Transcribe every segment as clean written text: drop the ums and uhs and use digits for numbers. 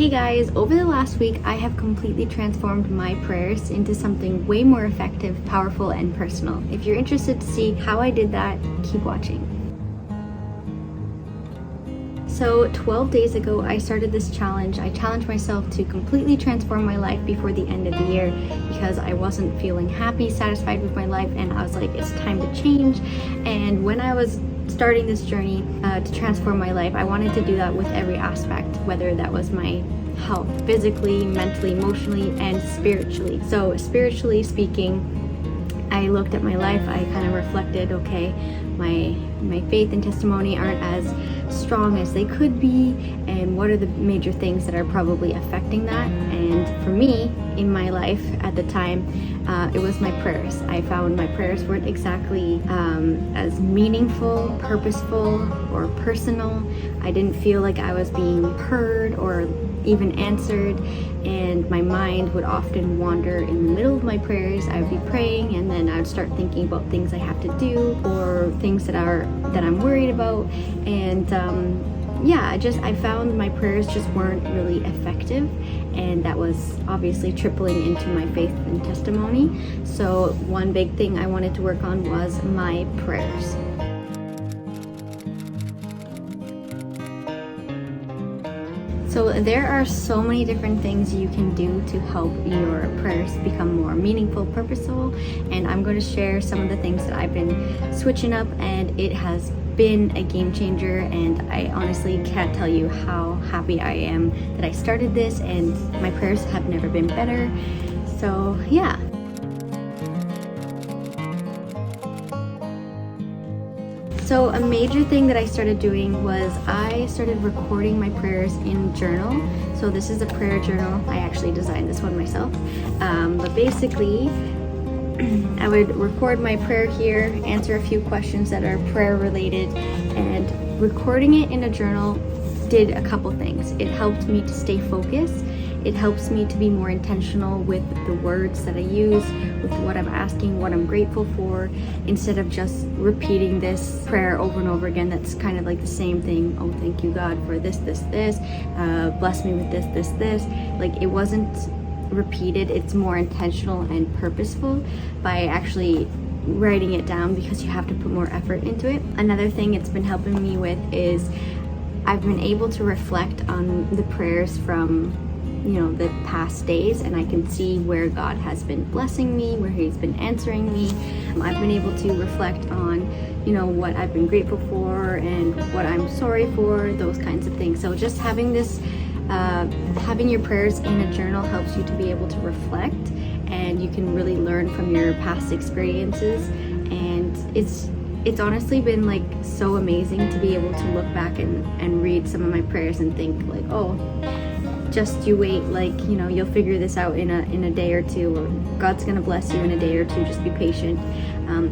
Hey guys, over the last week I have completely transformed my prayers into something way more effective, powerful, and personal. If you're interested to see how I did that, keep watching. So 12 days ago I started this challenge. I challenged myself to completely transform my life before the end of the year because I wasn't feeling happy, satisfied with my life, and I was like, it's time to change. And when I was starting this journey to transform my life, I wanted to do that with every aspect, whether that was my health, physically, mentally, emotionally, and spiritually. So spiritually speaking, I looked at my life, I kind of reflected, okay, my faith and testimony aren't as strong as they could be, and what are the major things that are probably affecting that. And for me, in my life at the time, it was my prayers. I found my prayers weren't exactly as meaningful, purposeful, or personal. I didn't feel like I was being heard or even answered, and my mind would often wander in the middle of my prayers. I would be praying and then I would start thinking about things I have to do or things that I'm worried about, and I found my prayers just weren't really effective, and that was obviously tripling into my faith and testimony. So one big thing I wanted to work on was my prayers. So there are so many different things you can do to help your prayers become more meaningful, purposeful, and I'm going to share some of the things that I've been switching up, and it has been a game changer, and I honestly can't tell you how happy I am that I started this, and my prayers have never been better. So yeah. So a major thing that I started doing was I started recording my prayers in a journal. So this is a prayer journal. I actually designed this one myself. But basically, I would record my prayer here, answer a few questions that are prayer related, and recording it in a journal did a couple things. It helped me to stay focused. It helps me to be more intentional with the words that I use, with what I'm asking, what I'm grateful for, instead of just repeating this prayer over and over again. That's kind of like the same thing. Oh, thank you, God, for this. Bless me with this. Like, it wasn't repeated. It's more intentional and purposeful by actually writing it down, because you have to put more effort into it. Another thing it's been helping me with is I've been able to reflect on the prayers from the past days, and I can see where God has been blessing me, where He's been answering me. I've been able to reflect on what I've been grateful for and what I'm sorry for, those kinds of things. So just having this having your prayers in a journal helps you to be able to reflect, and you can really learn from your past experiences. And it's honestly been like so amazing to be able to look back and read some of my prayers and think like, oh, just you wait, like, you'll figure this out in a day or two, or God's gonna bless you in a day or two, just be patient.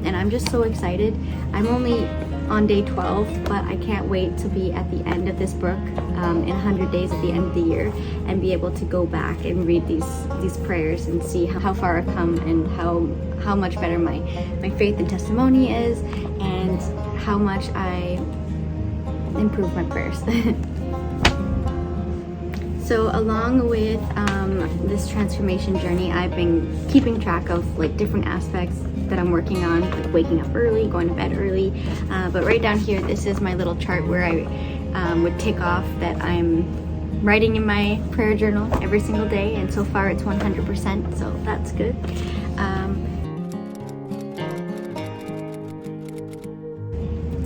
And I'm just so excited. I'm only on day 12, but I can't wait to be at the end of this book in 100 days at the end of the year, and be able to go back and read these prayers and see how far I've come, and how much better my faith and testimony is, and how much I improved my prayers. So along with this transformation journey, I've been keeping track of like different aspects that I'm working on, like waking up early, going to bed early. But right down here, this is my little chart where I would tick off that I'm writing in my prayer journal every single day, and so far it's 100%, so that's good.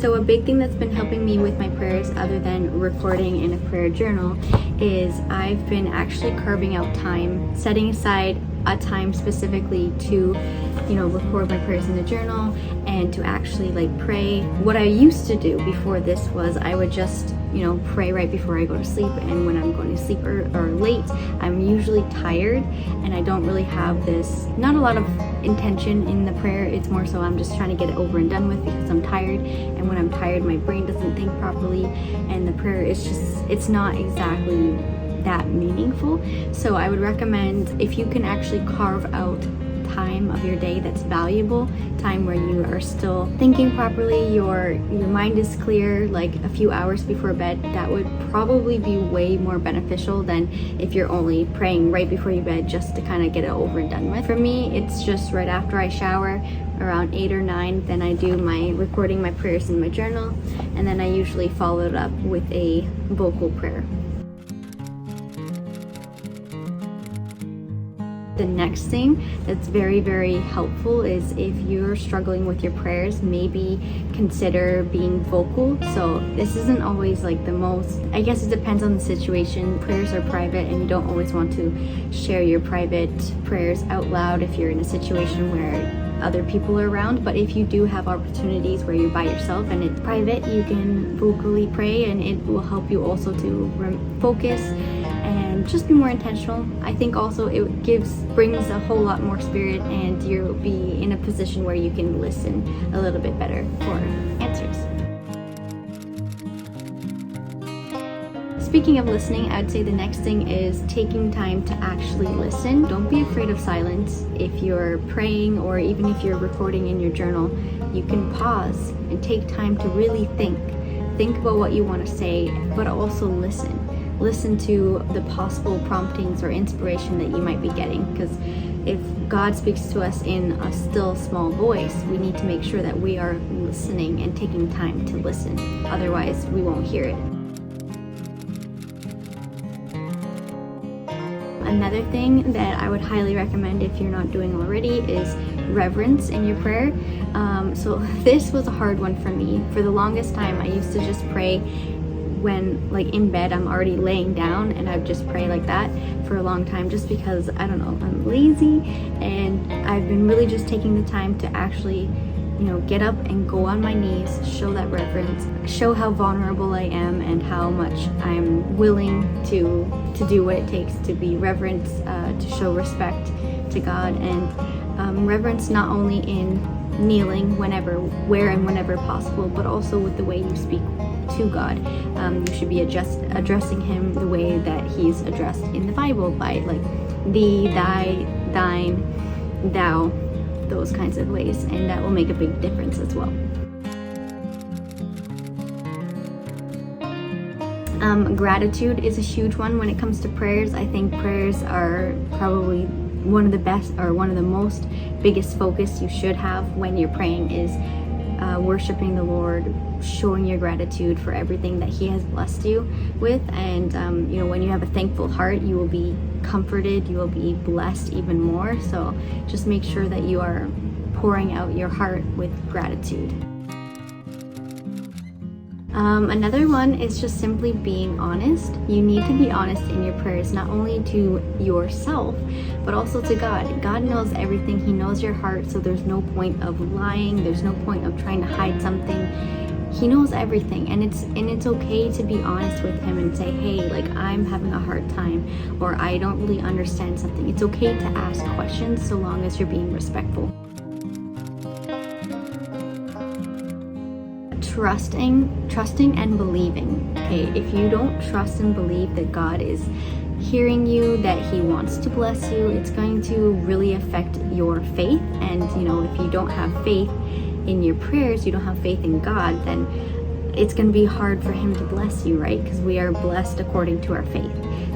So a big thing that's been helping me with my prayers, other than recording in a prayer journal, is I've been actually carving out time, setting aside a time specifically to, record my prayers in the journal and to actually like pray. What I used to do before this was I would just, pray right before I go to sleep, and when I'm going to sleep or late, I'm usually tired, and I don't really have not a lot of intention in the prayer. It's more so I'm just trying to get it over and done with because I'm tired, and when I'm tired, my brain doesn't think properly, and the prayer is it's not exactly that meaningful. So I would recommend, if you can actually carve out time of your day that's valuable, time where you are still thinking properly, your mind is clear, like a few hours before bed, that would probably be way more beneficial than if you're only praying right before you bed just to kind of get it over and done with. For me, it's just right after I shower, around 8 or 9, then I do my recording my prayers in my journal, and then I usually follow it up with a vocal prayer. The next thing that's very, very helpful is if you're struggling with your prayers, maybe consider being vocal. So this isn't always like the most, I guess it depends on the situation. Prayers are private and you don't always want to share your private prayers out loud if you're in a situation where other people are around. But if you do have opportunities where you're by yourself and it's private, you can vocally pray, and it will help you also to focus and just be more intentional. I think also it brings a whole lot more spirit, and you'll be in a position where you can listen a little bit better for answers. Speaking of listening, I'd say the next thing is taking time to actually listen. Don't be afraid of silence. If you're praying or even if you're recording in your journal, you can pause and take time to really think. Think about what you want to say, but also listen. Listen to the possible promptings or inspiration that you might be getting, because if God speaks to us in a still small voice, we need to make sure that we are listening and taking time to listen. Otherwise, we won't hear it. Another thing that I would highly recommend if you're not doing already is reverence in your prayer. So this was a hard one for me. For the longest time, I used to just pray when, like, in bed, I'm already laying down, and I would just pray like that for a long time, just because, I don't know, I'm lazy, and I've been really just taking the time to actually, get up and go on my knees, show that reverence, show how vulnerable I am and how much I'm willing to do what it takes to be reverent, to show respect to God, and reverence not only in kneeling where and whenever possible, but also with the way you speak to God. You should be addressing Him the way that He's addressed in the Bible, by like thee, thy, thine, thou, those kinds of ways, and that will make a big difference as well. Gratitude is a huge one when it comes to prayers. I think prayers are probably one of the best, or one of the most biggest focus you should have when you're praying is worshiping the Lord, showing your gratitude for everything that He has blessed you with. And when you have a thankful heart, you will be comforted, you will be blessed even more. So just make sure that you are pouring out your heart with gratitude. Another one is just simply being honest. You need to be honest in your prayers, not only to yourself, but also to God. God knows everything. He knows your heart, so there's no point of lying. There's no point of trying to hide something. He knows everything, and it's okay to be honest with Him and say, hey, like, I'm having a hard time, or I don't really understand something. It's okay to ask questions so long as you're being respectful. Trusting and believing. Okay, if you don't trust and believe that God is hearing you, that He wants to bless you, it's going to really affect your faith. And if you don't have faith in your prayers, you don't have faith in God, then it's going to be hard for Him to bless you, right? Because we are blessed according to our faith.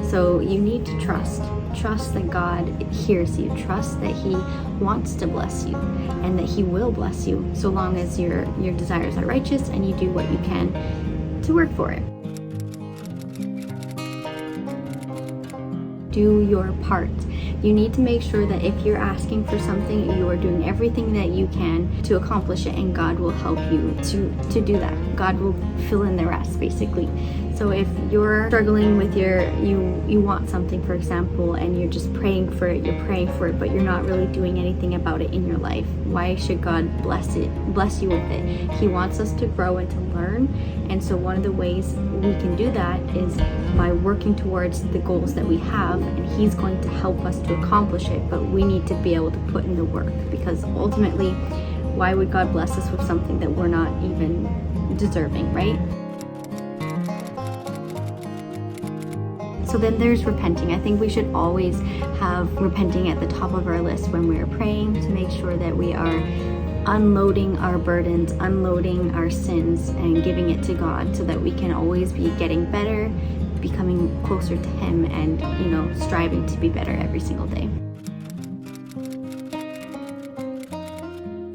So you need to trust that God hears you, trust that He wants to bless you, and that He will bless you, so long as your desires are righteous and you do what you can to work for it. Do your part. You need to make sure that if you're asking for something, you are doing everything that you can to accomplish it, and God will help you to do that. God will fill in the rest, basically. So if you're struggling with you want something, for example, and you're just praying for it, but you're not really doing anything about it in your life, why should God bless you with it? He wants us to grow and to learn. And so one of the ways we can do that is by working towards the goals that we have, and He's going to help us to accomplish it, but we need to be able to put in the work, because ultimately, why would God bless us with something that we're not even deserving, right? So then there's repenting. I think we should always have repenting at the top of our list when we're praying, to make sure that we are unloading our burdens, unloading our sins, and giving it to God, so that we can always be getting better, becoming closer to Him, and striving to be better every single day.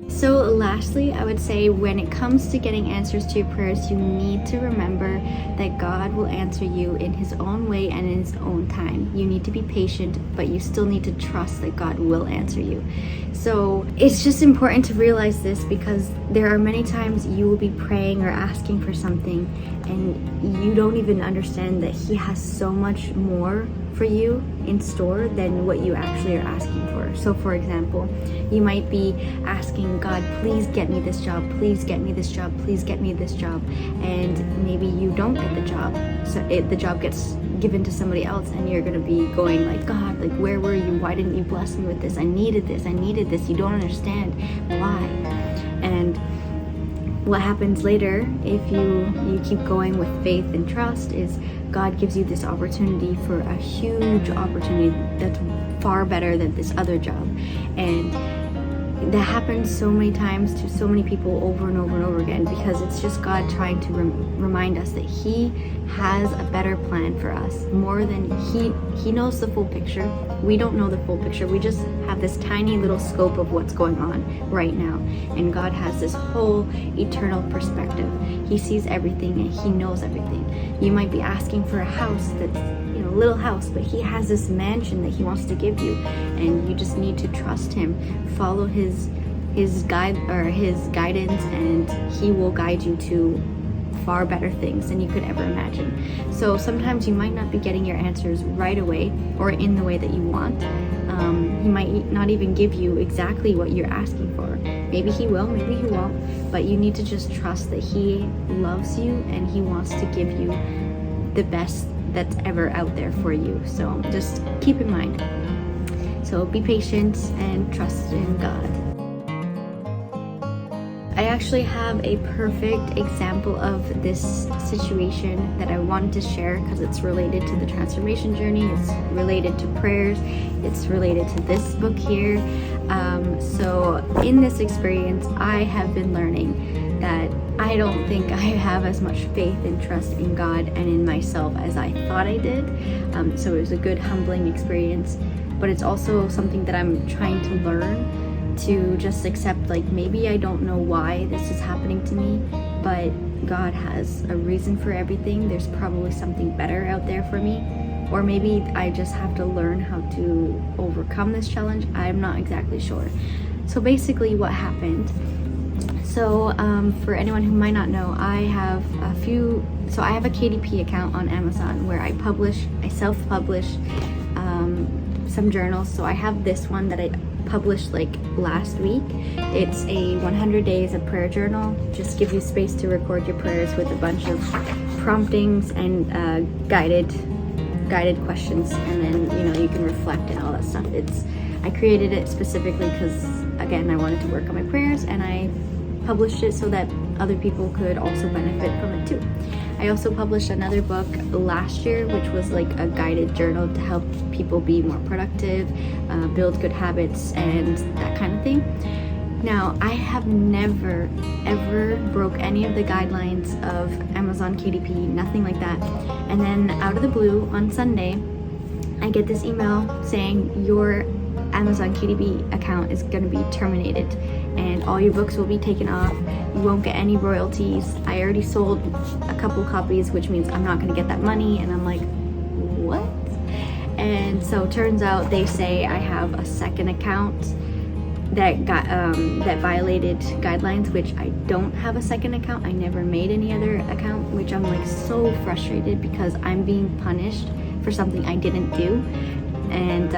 So lastly, I would say, when it comes to getting answers to your prayers, you need to remember that God will answer you in His own way and in His own time. You need to be patient, but you still need to trust that God will answer you. So it's just important to realize this, because there are many times you will be praying or asking for something and you don't even understand that He has so much more for you in store than what you actually are asking for. So for example, you might be asking God, please get me this job, please get me this job, please get me this job, and maybe you don't get the job. So the job gets given to somebody else, and you're gonna be going like, God, like, where were you? Why didn't you bless me with this? I needed this, I needed this. You don't understand why. And what happens later, if you keep going with faith and trust, is God gives you this opportunity for a huge opportunity that's far better than this other job. And that happens so many times to so many people over and over and over again, because it's just God trying to remind us that He has a better plan for us. More than He knows the full picture. We don't know the full picture. We just have this tiny little scope of what's going on right now. And God has this whole eternal perspective. He sees everything and He knows everything. You might be asking for a house that's a little house, but He has this mansion that He wants to give you, and you just need to trust Him, follow His guide or His guidance, and He will guide you to far better things than you could ever imagine. So sometimes you might not be getting your answers right away or in the way that you want. He might not even give you exactly what you're asking for. Maybe He will, maybe He won't, but you need to just trust that He loves you and He wants to give you the best that's ever out there for you. So just keep in mind. So be patient and trust in God. I actually have a perfect example of this situation that I wanted to share, because it's related to the transformation journey, it's related to prayers, it's related to this book here. So in this experience, I have been learning that I don't think I have as much faith and trust in God and in myself as I thought I did. So it was a good, humbling experience, but it's also something that I'm trying to learn to just accept, like, maybe I don't know why this is happening to me, but God has a reason for everything. There's probably something better out there for me, or maybe I just have to learn how to overcome this challenge. I'm not exactly sure. So basically what happened, so for anyone who might not know, I have a KDP account on Amazon where I self-publish some journals. So I have this one that I published like last week. It's a 100 days of prayer journal. Just give you space to record your prayers with a bunch of promptings and guided questions, and then you can reflect and all that stuff. I created it specifically because, again, I wanted to work on my prayers, and I published it so that other people could also benefit from it too. I also published another book last year, which was like a guided journal to help people be more productive, build good habits, and that kind of thing. Now, I have never ever broke any of the guidelines of Amazon KDP, nothing like that. And then out of the blue on Sunday, I get this email saying your Amazon KDP account is going to be terminated and all your books will be taken off. You won't get any royalties. I already sold a couple copies, which means I'm not going to get that money. And I'm like, what? And so it turns out they say I have a second account that violated guidelines, which I don't have a second account. I never made any other account, which I'm like so frustrated because I'm being punished for something I didn't do, and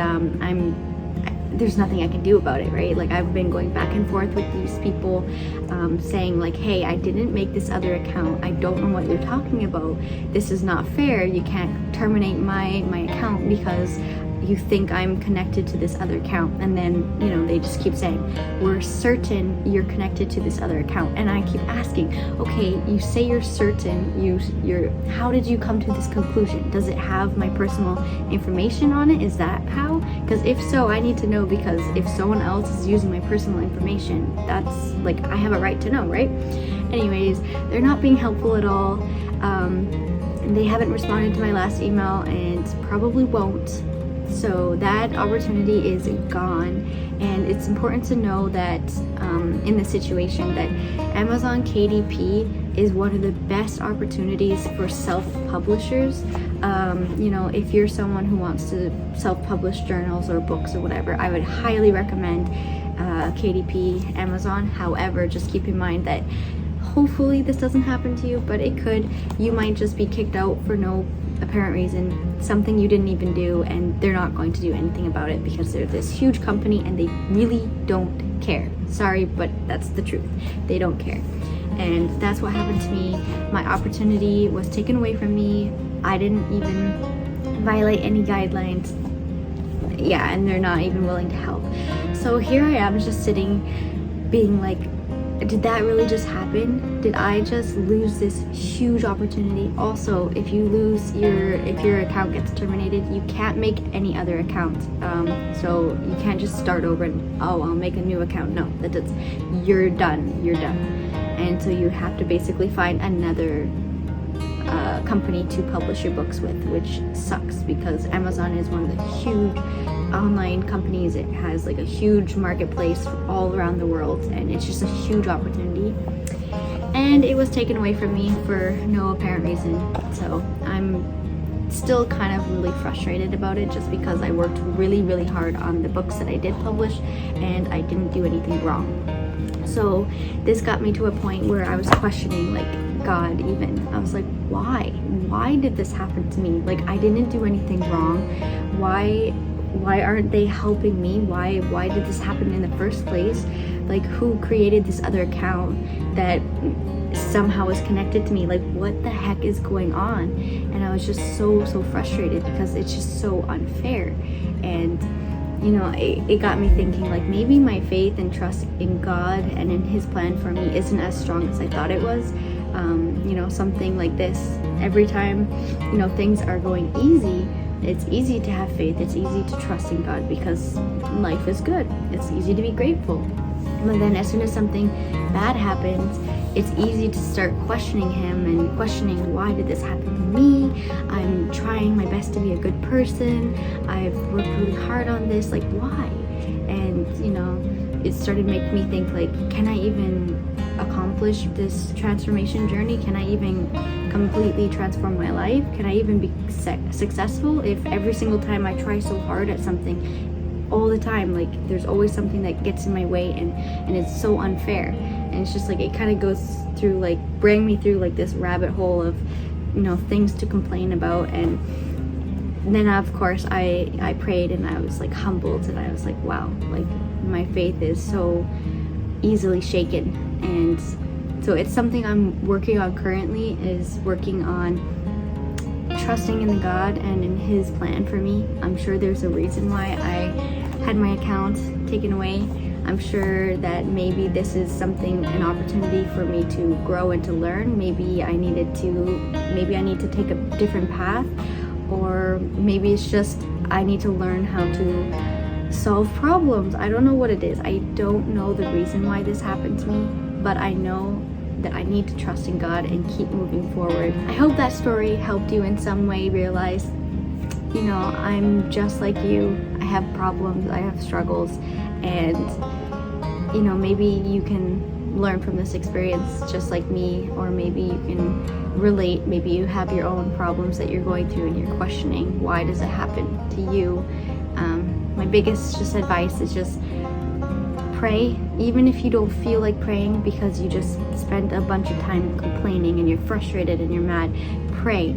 there's nothing I can do about it, right? Like, I've been going back and forth with these people saying like, hey, I didn't make this other account. I don't know what you're talking about. This is not fair. You can't terminate my account because you think I'm connected to this other account. And then, you know, they just keep saying, we're certain you're connected to this other account. And I keep asking, okay, you say you're certain, you're how did you come to this conclusion? Does it have my personal information on it? Is that how? Because if so, I need to know, because if someone else is using my personal information, that's like, I have a right to know, right? Anyways, they're not being helpful at all. They haven't responded to my last email and probably won't. So that opportunity is gone. And it's important to know that in this situation that Amazon KDP is one of the best opportunities for self-publishers. You know, if you're someone who wants to self-publish journals or books or whatever, I would highly recommend KDP Amazon. However, just keep in mind that hopefully this doesn't happen to you, but it could. You might just be kicked out for no apparent reason, something you didn't even do, and they're not going to do anything about it because they're this huge company and they really don't care. Sorry, but that's the truth. They don't care. And that's what happened to me. My opportunity was taken away from me. I didn't even violate any guidelines. Yeah, and they're not even willing to help. So here I am just sitting being like, did that really just happen? Did I just lose this huge opportunity? Also, if your account gets terminated, you can't make any other account. So you can't just start over and, oh, I'll make a new account. No, you're done. And so you have to basically find another company to publish your books with, which sucks because Amazon is one of the huge online companies. It has like a huge marketplace all around the world, and it's just a huge opportunity. And it was taken away from me for no apparent reason. So I'm still kind of really frustrated about it, just because I worked really, really hard on the books that I did publish and I didn't do anything wrong. So this got me to a point where I was questioning, like, God even. I was like, why did this happen to me? Like, I didn't do anything wrong. Why aren't they helping me? Why did this happen in the first place? Like, who created this other account that somehow is connected to me? Like, what the heck is going on? And I was just so frustrated because it's just so unfair. And you know, it got me thinking, like, maybe my faith and trust in God and in His plan for me isn't as strong as I thought it was. You know, something like this, every time, you know, things are going easy, it's easy to have faith, it's easy to trust in God because life is good. It's easy to be grateful. But then as soon as something bad happens, it's easy to start questioning Him and questioning, why did this happen to me? I'm trying my best to be a good person. I've worked really hard on this. Like, why? And, you know, it started making me think, like, can I even accomplish this transformation journey? Can I even completely transform my life? Can I even be successful if every single time I try so hard at something, all the time, like, there's always something that gets in my way, and it's so unfair. And it's just like, it kind of goes through, like, bring me through like this rabbit hole of, you know, things to complain about. And then of course I prayed, and I was like humbled, and I was like, wow, like, my faith is so easily shaken. And so it's something I'm working on currently, is working on trusting in God and in His plan for me. I'm sure there's a reason why I had my account taken away. I'm sure that maybe this is an opportunity for me to grow and to learn. Maybe I need to take a different path, or maybe it's just I need to learn how to solve problems. I don't know what it is. I don't know the reason why this happened to me, but I know that I need to trust in God and keep moving forward. I hope that story helped you in some way realize, you know, I'm just like you. I have problems, I have struggles, and, you know, maybe you can learn from this experience just like me, or maybe you can relate. Maybe you have your own problems that you're going through and you're questioning, why does it happen to you? My biggest advice is just pray, even if you don't feel like praying because you just spent a bunch of time complaining and you're frustrated and you're mad. Pray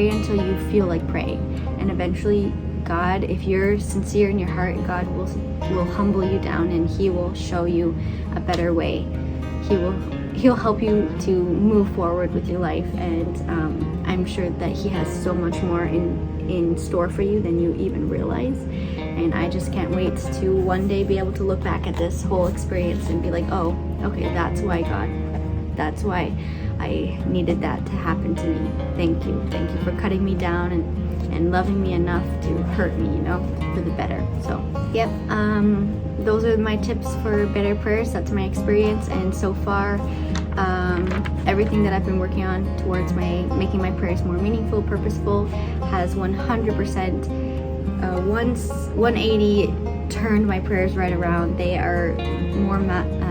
until you feel like praying, and eventually God, if you're sincere in your heart, God will humble you down, and He will show you a better way. He'll help you to move forward with your life, and I'm sure that He has so much more in in store for you than you even realize. And I just can't wait to one day be able to look back at this whole experience and be like, oh, okay, that's why God, that's why I needed that to happen to me. Thank you for cutting me down and loving me enough to hurt me, you know, for the better. So yep, those are my tips for better prayers. That's my experience, and so far everything that I've been working on towards making my prayers more meaningful, purposeful, has 100% 180 turned my prayers right around. They are more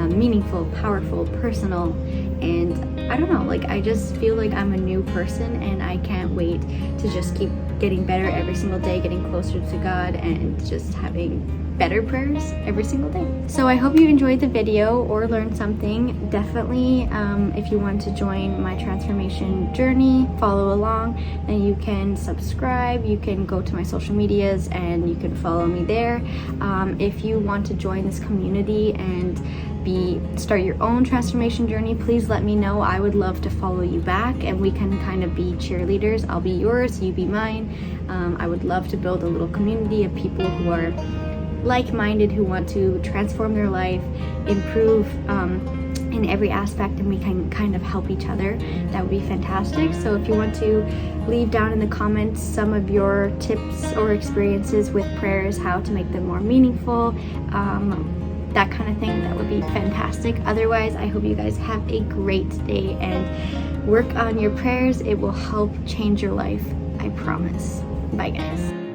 meaningful, powerful, personal, and I don't know, like I just feel like I'm a new person, and I can't wait to just keep getting better every single day, getting closer to God, and just having better prayers every single day. So I hope you enjoyed the video or learned something. Definitely, if you want to join my transformation journey, follow along, then you can subscribe, you can go to my social medias and you can follow me there. If you want to join this community and start your own transformation journey, please let me know. I would love to follow you back, and we can kind of be cheerleaders. I'll be yours, you be mine. I would love to build a little community of people who are like-minded, who want to transform their life, improve in every aspect, and we can kind of help each other. That would be fantastic. So if you want to leave down in the comments some of your tips or experiences with prayers, how to make them more meaningful, that kind of thing, that would be fantastic. Otherwise, I hope you guys have a great day and work on your prayers. It will help change your life, I promise. Bye guys.